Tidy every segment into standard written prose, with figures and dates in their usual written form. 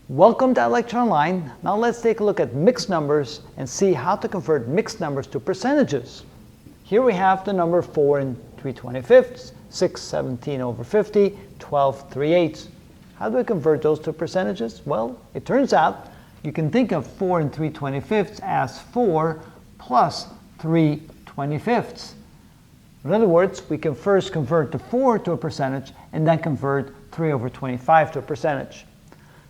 Welcome to Algebra Online. Now let's take a look at mixed numbers and see how to convert mixed numbers to percentages. Here we have the number 4 and 3/25, 6 17/50, 12 3/8. How do we convert those to percentages? Well, it turns out you can think of 4 and 3/25 as 4 plus 3/25. In other words, we can first convert the 4 to a percentage and then convert 3/25 to a percentage.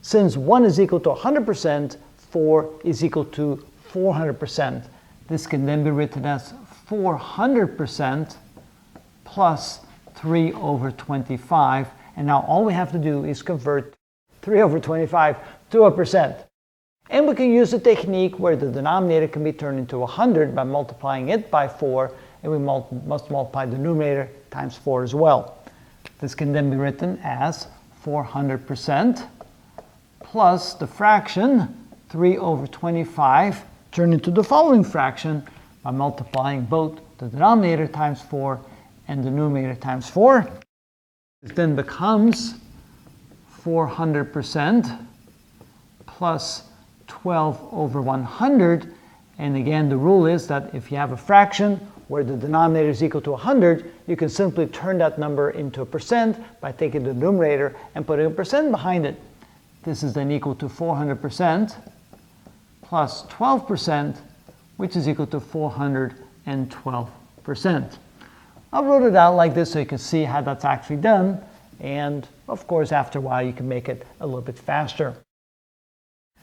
Since 1 is equal to 100%, 4 is equal to 400%. This can then be written as 400% plus 3/25. And now all we have to do is convert 3/25 to a percent. And we can use a technique where the denominator can be turned into 100 by multiplying it by 4, and we must multiply the numerator times 4 as well. This can then be written as 400% plus the fraction 3/25 turned into the following fraction by multiplying both the denominator times 4 and the numerator times 4. It then becomes 400% plus 12/100. And again, the rule is that if you have a fraction where the denominator is equal to 100, you can simply turn that number into a percent by taking the numerator and putting a percent behind it. This is then equal to 400% plus 12%, which is equal to 412%. I wrote it out like this so you can see how that's actually done. And of course, after a while, you can make it a little bit faster.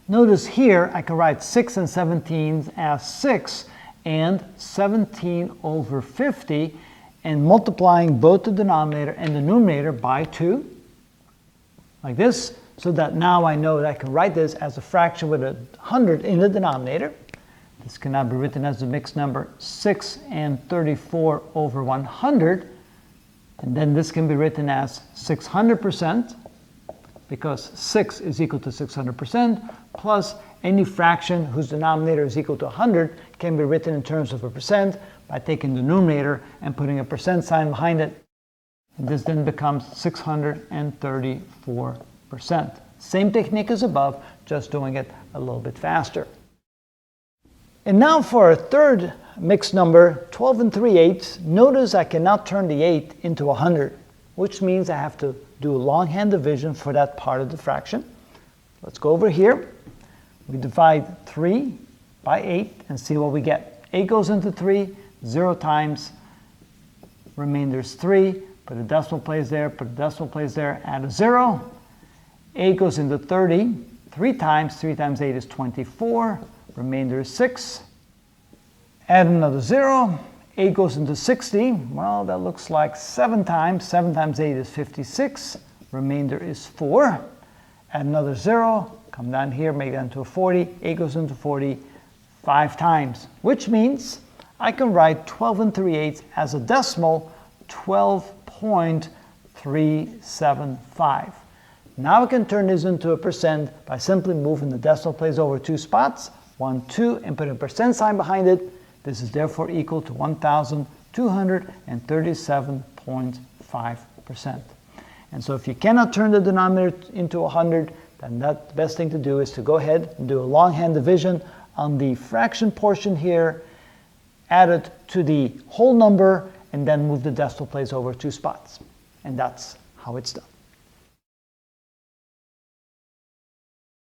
Notice here, I can write 6 and 17 as 6 and 17/50, and multiplying both the denominator and the numerator by 2, like this, so that now I know that I can write this as a fraction with 100 in the denominator. This can now be written as a mixed number 6 and 34/100. And then this can be written as 600%, because 6 is equal to 600%, plus any fraction whose denominator is equal to 100 can be written in terms of a percent by taking the numerator and putting a percent sign behind it. And this then becomes 634%. Same technique as above, just doing it a little bit faster. And now for our third mixed number, 12 and 3/8, notice I cannot turn the 8 into 100, which means I have to do a longhand division for that part of the fraction. Let's go over here. We divide 3 by 8 and see what we get. 8 goes into 3, 0 times, remainder is 3, put a decimal place there, put a decimal place there, add a 0. 8 goes into 30, 3 times 8 is 24, remainder is 6. Add another 0. 8 goes into 60. Well, that looks like 7 times. 7 times 8 is 56. Remainder is 4. Add another 0. Come down here, make that into a 40. 8 goes into 40 5 times, which means I can write 12 and 3/8 as a decimal, 12.375. Now I can turn this into a percent by simply moving the decimal place over 2 spots, 1, 2, and putting a percent sign behind it. This is therefore equal to 1,237.5%. And so if you cannot turn the denominator into 100, then the best thing to do is to go ahead and do a longhand division on the fraction portion here, add it to the whole number, and then move the decimal place over 2 spots. And that's how it's done.